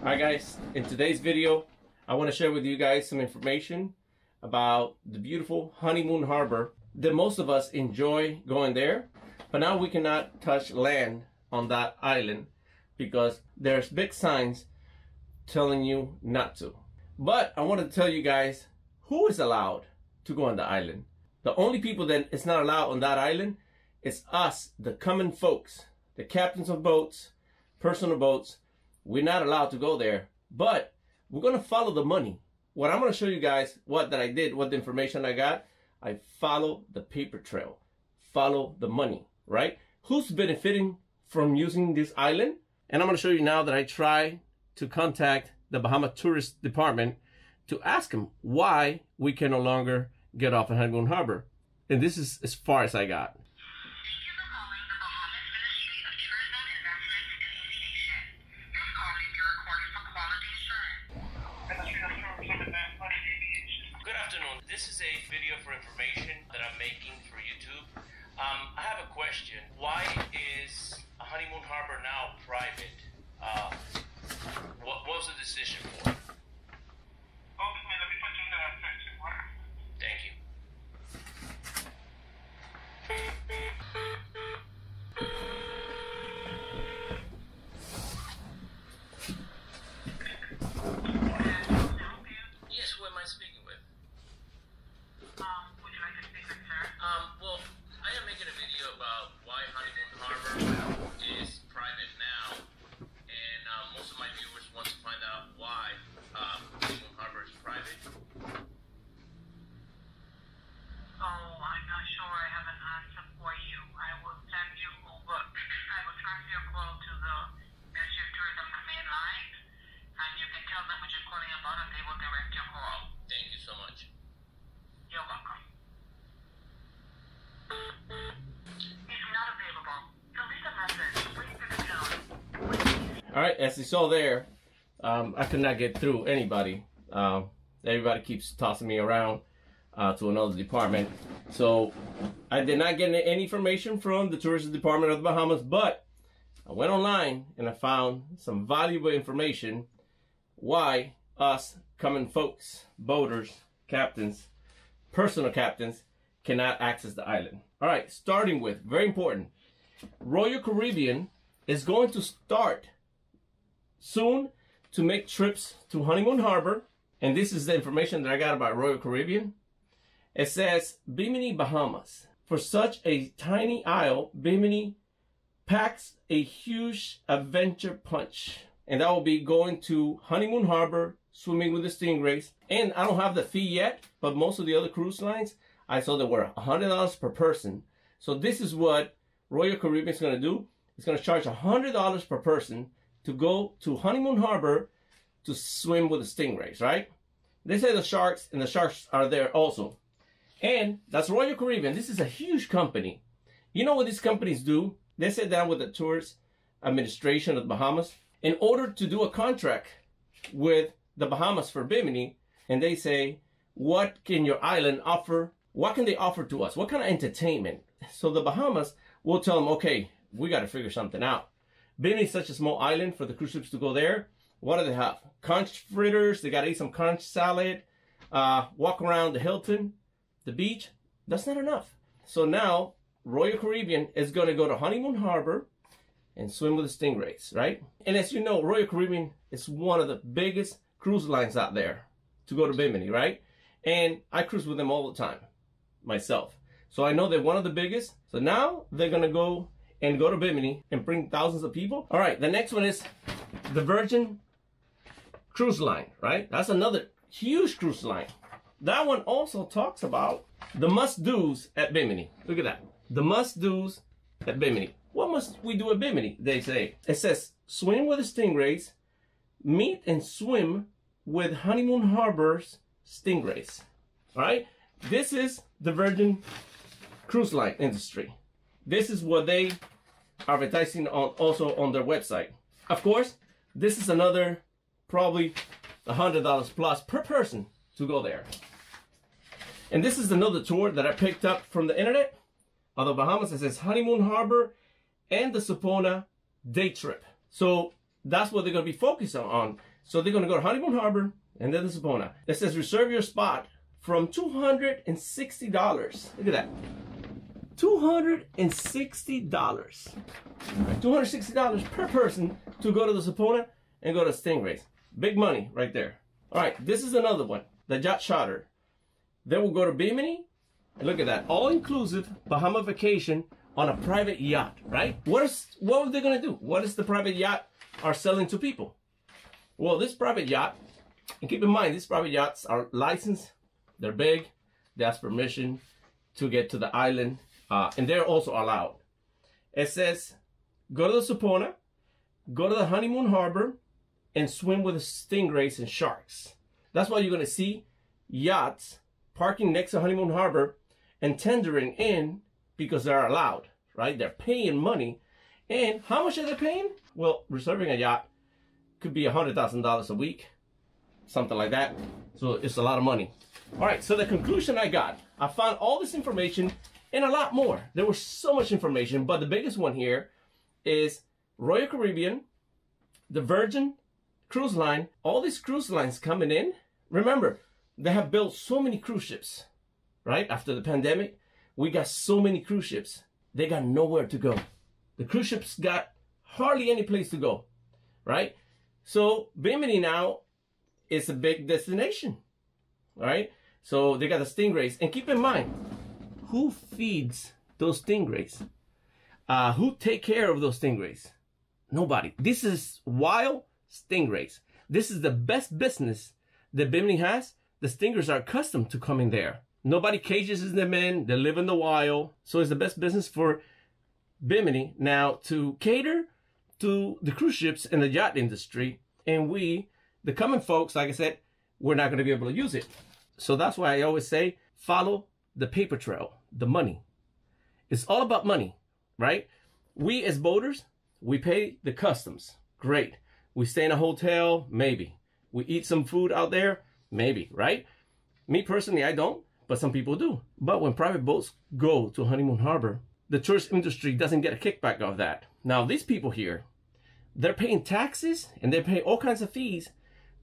Alright guys, in today's video I want to share with you guys some information about the beautiful Honeymoon Harbor that most of us enjoy going there, but now we cannot touch land on that island because there's big signs telling you not to. But I want to tell you guys who is allowed to go on the island. The only people that it's not allowed on that island is us, the common folks, the captains of boats, personal boats. We're not allowed to go there, but we're going to follow the money. What I'm going to show you guys, what I did, what the information I got, I follow the paper trail, follow the money, right? Who's benefiting from using this island? And I'm going to show you now that I try to contact the Bahama Tourist Department to ask them why we can no longer get off at Honeymoon Harbor. And this is as far as I got. This is a video for information that I'm making for YouTube. I have a question. Why is Honeymoon Harbor now private? What was the decision for? Okay, let me put you in that section. Thank you. Yes, who am I speaking with? Would you like to speak with sir? Well, I am making a video about why Honeymoon Harbor is private now, and most of my viewers want to find out why Honeymoon Harbor is private. Oh, I'm not sure. I have an answer for you. I will send you over. I will transfer your call to the Ministry of Tourism main line, and you can tell them what you're calling about, and they will direct your call. Thank you so much. You're welcome. It's not available. To leave a message, please pick the tone. All right, as you saw there, I could not get through anybody. Everybody keeps tossing me around to another department. So I did not get any information from the Tourism Department of the Bahamas, but I went online and I found some valuable information why us common folks, boaters, captains, personal captains cannot access the island. All right, starting with, very important, Royal Caribbean is going to start soon to make trips to Honeymoon Harbor. And this is the information that I got about Royal Caribbean. It says, Bimini Bahamas. For such a tiny isle, Bimini packs a huge adventure punch. And that will be going to Honeymoon Harbor, swimming with the stingrays. And I don't have the fee yet, but most of the other cruise lines, I saw they were $100 per person. So this is what Royal Caribbean is going to do. It's going to charge $100 per person to go to Honeymoon Harbor to swim with the stingrays, right? They say the sharks, and the sharks are there also. And that's Royal Caribbean. This is a huge company. You know what these companies do? They sit down with the Tourist Administration of the Bahamas in order to do a contract with the Bahamas for Bimini, and they say, what can your island offer? What can they offer to us? What kind of entertainment? So the Bahamas will tell them, okay, we got to figure something out. Bimini is such a small island for the cruise ships to go there. What do they have? Conch fritters. They got to eat some conch salad. Walk around the Hilton, the beach. That's not enough. So now Royal Caribbean is going to go to Honeymoon Harbor and swim with the stingrays, right? And as you know, Royal Caribbean is one of the biggest cruise lines out there to go to Bimini, right? And I cruise with them all the time myself. So I know they're one of the biggest. So now they're going to go to Bimini and bring thousands of people. All right, the next one is the Virgin Cruise Line, right? That's another huge cruise line. That one also talks about the must-dos at Bimini. Look at that. The must-dos at Bimini. What must we do at Bimini? They say. It says, swim with the stingrays, meet and swim with Honeymoon Harbor's stingrays. All right? This is the Virgin Cruise Line industry. This is what they are advertising on, also on their website. Of course, this is another probably $100 plus per person to go there. And this is another tour that I picked up from the internet of the Bahamas. It says Honeymoon Harbor and the Sapona day trip. So that's what they're going to be focused on. So they're going to go to Honeymoon Harbor and then the Sapona. It says reserve your spot from $260. Look at that. $260. Right, $260 per person to go to the Sapona and go to Stingrays. Big money right there. All right, this is another one, the Yacht Charter. They will go to Bimini. And look at that, all-inclusive Bahama vacation on a private yacht, right? What are they going to do? What is the private yacht are selling to people? Well, this private yacht, and keep in mind, these private yachts are licensed. They're big. They ask permission to get to the island, and they're also allowed. It says, go to the Sapona, go to the Honeymoon Harbor, and swim with the stingrays and sharks. That's why you're going to see yachts parking next to Honeymoon Harbor and tendering in because they're allowed, right? They're paying money. And how much are they paying? Well, reserving a yacht could be $100,000 a week, something like that. So it's a lot of money. All right, so the conclusion I found all this information and a lot more. There was so much information, but the biggest one here is Royal Caribbean, the Virgin Cruise Line, all these cruise lines coming in. Remember, they have built so many cruise ships, right? After the pandemic, we got so many cruise ships. They got nowhere to go. The cruise ships got hardly any place to go, right? So Bimini now is a big destination, right? So they got the stingrays. And keep in mind, who feeds those stingrays? Who take care of those stingrays? Nobody. This is wild stingrays. This is the best business that Bimini has. The stingrays are accustomed to coming there. Nobody cages them in. They live in the wild. So it's the best business for Bimini now to cater to the cruise ships and the yacht industry. And we, the common folks, like I said, we're not going to be able to use it. So that's why I always say, follow the paper trail, the money. It's all about money, right? We as boaters, we pay the customs. Great. We stay in a hotel, maybe. We eat some food out there, maybe, right? Me personally, I don't, but some people do. But when private boats go to Honeymoon Harbor, the tourist industry doesn't get a kickback of that. Now, these people here, they're paying taxes and they pay all kinds of fees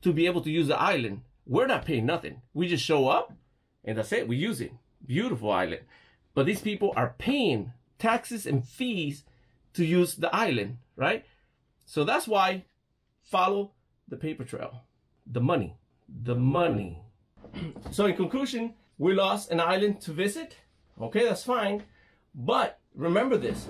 to be able to use the island. We're not paying nothing. We just show up and that's it. We use it. Beautiful island. But these people are paying taxes and fees to use the island, right? So that's why follow the paper trail, the money, the money. So in conclusion, we lost an island to visit. Okay, that's fine. But remember this,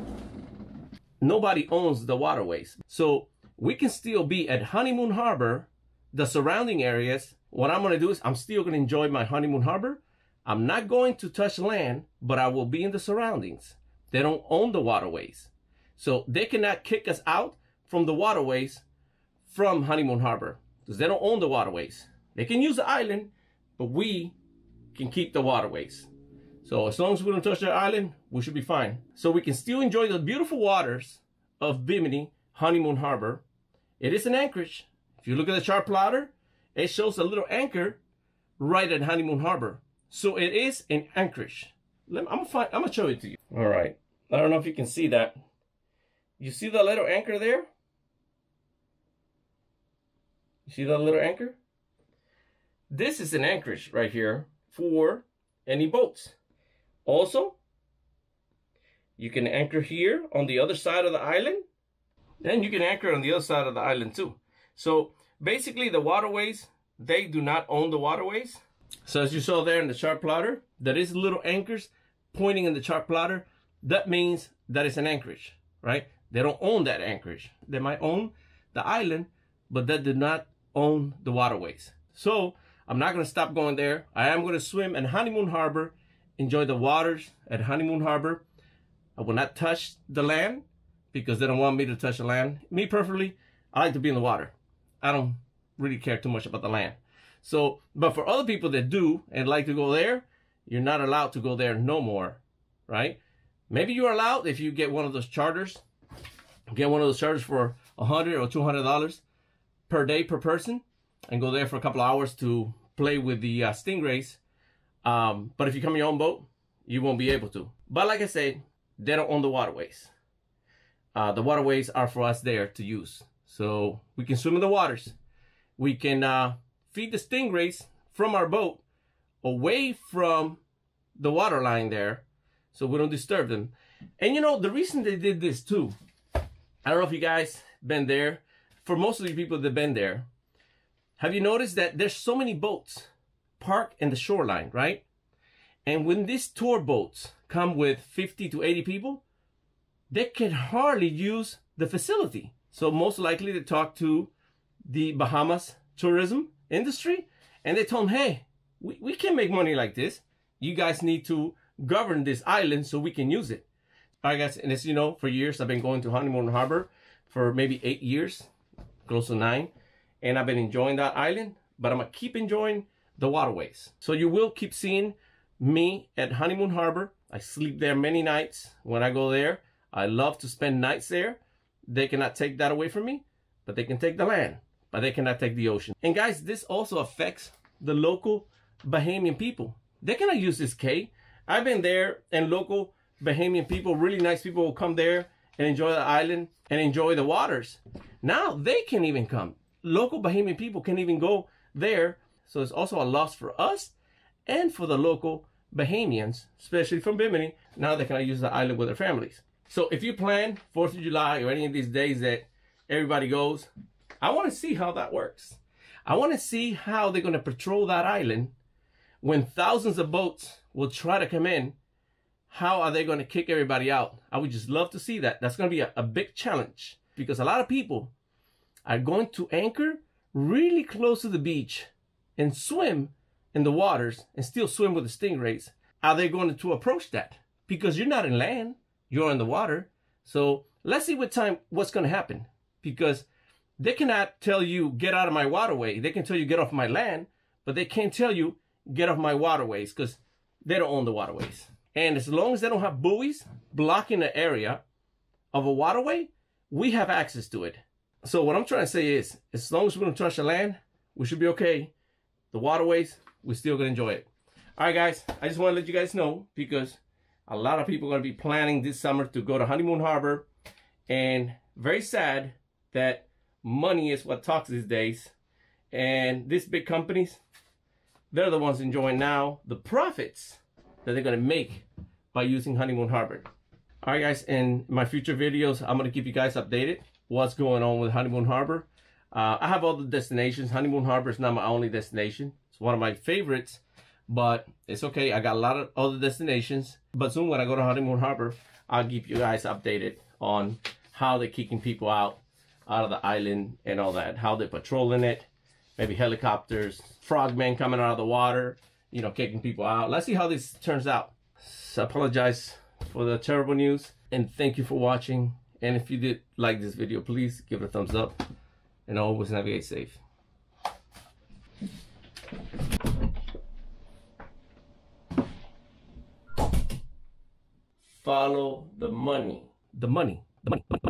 nobody owns the waterways. So we can still be at Honeymoon Harbor, the surrounding areas. What I'm going to do is I'm still going to enjoy my Honeymoon Harbor. I'm not going to touch land, but I will be in the surroundings. They don't own the waterways. So they cannot kick us out from the waterways from Honeymoon Harbor because they don't own the waterways. They can use the island, but we can keep the waterways. So as long as we don't touch the island, we should be fine. So we can still enjoy the beautiful waters of Bimini, Honeymoon Harbor. It is an anchorage. If you look at the chart plotter, it shows a little anchor right at Honeymoon Harbor. So it is an anchorage. I'm gonna show it to you. All right. I don't know if you can see that. You see the little anchor there? You see that little anchor? This is an anchorage right here for any boats. Also, you can anchor here on the other side of the island. And you can anchor on the other side of the island too. So basically the waterways, they do not own the waterways. So as you saw there in the chart plotter, there is little anchors pointing in the chart plotter. That means that it's an anchorage, right? They don't own that anchorage. They might own the island, but they do not own the waterways. So I'm not going to stop going there. I am going to swim in Honeymoon Harbor, enjoy the waters at Honeymoon Harbor. I will not touch the land because they don't want me to touch the land. Me personally, I like to be in the water. I don't really care too much about the land. So, but for other people that do and like to go there, you're not allowed to go there no more, right? Maybe you're allowed if you get one of those charters. Get one of those charters for $100 or $200 per day per person and go there for a couple of hours to play with the stingrays. But if you come in your own boat, you won't be able to. But like I said, they don't own the waterways. The waterways are for us there to use. So we can swim in the waters. we can feed the stingrays from our boat away from the water line there so we don't disturb them. And you know, the reason they did this too, I don't know if you guys been there. For most of you people that have been there, have you noticed that there's so many boats parked in the shoreline, right? And when these tour boats come with 50 to 80 people, they can hardly use the facility. So most likely they talk to the Bahamas tourism industry and they told them, hey, we can't make money like this. You guys need to govern this island so we can use it. All right, guys, and as you know, for years I've been going to Honeymoon Harbor for maybe 8 years, close to 9. And I've been enjoying that island, but I'm gonna keep enjoying the waterways. So you will keep seeing me at Honeymoon Harbor. I sleep there many nights when I go there. I love to spend nights there. They cannot take that away from me, but they can take the land, but they cannot take the ocean. And guys, this also affects the local Bahamian people. They cannot use this K. I've been there, and local Bahamian people, really nice people, will come there and enjoy the island and enjoy the waters. Now they can't even come. Local Bahamian people can't even go there. So it's also a loss for us and for the local Bahamians, especially from Bimini. Now they cannot use the island with their families. So if you plan 4th of July or any of these days that everybody goes, I want to see how that works. I want to see how they're going to patrol that island when thousands of boats will try to come in. How are they going to kick everybody out? I would just love to see that. That's going to be a big challenge because a lot of people are going to anchor really close to the beach and swim in the waters and still swim with the stingrays. Are they going to approach that? Because you're not in land, you're in the water. So let's see what's going to happen, because they cannot tell you get out of my waterway. They can tell you get off my land, but they can't tell you get off my waterways because they don't own the waterways. And as long as they don't have buoys blocking the area of a waterway, we have access to it. So what I'm trying to say is, as long as we don't touch the land, we should be okay. The waterways, we're still going to enjoy it. All right, guys, I just want to let you guys know, because a lot of people are going to be planning this summer to go to Honeymoon Harbor. And very sad that money is what talks these days. And these big companies, they're the ones enjoying now the profits that they're going to make by using Honeymoon Harbor. All right, guys, in my future videos, I'm going to keep you guys updated what's going on with Honeymoon Harbor. I have other destinations. Honeymoon Harbor is not my only destination. It's one of my favorites, but it's okay. I got a lot of other destinations. But soon when I go to Honeymoon Harbor, I'll keep you guys updated on how they're kicking people out of the island and all that, how they're patrolling it, maybe helicopters, frogmen coming out of the water, you know, kicking people out. Let's see how this turns out. So I apologize for the terrible news, and thank you for watching. And if you did like this video, please give it a thumbs up and always navigate safe. Follow the money. The money. The money.